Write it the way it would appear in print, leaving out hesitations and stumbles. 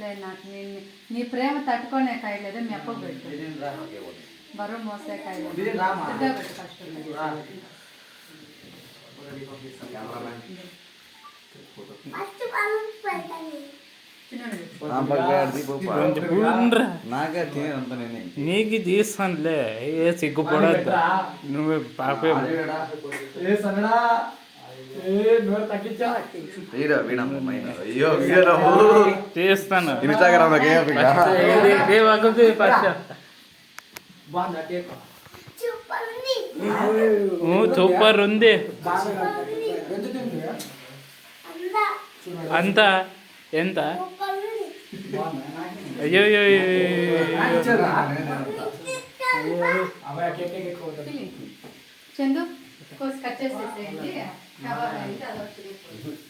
లేదు నాకు నీ ప్రేమ తట్టుకోనే కాయలేదు మీ అప్ప పెట్టు బరువు మోసే కాయలేదు పెట్టు ఫస్ట్ నీకు తీస్తానులే ఏ సిగ్గుపడద్దు నువ్వు పాపే తీస్తాను ఇన్స్టాగ్రామ్ సూపర్ ఉంది అంతా ఎంత అయ్యో చందు కోసి కట్ చేసేసేయండి కబాబ్ అయితే అదొచ్చి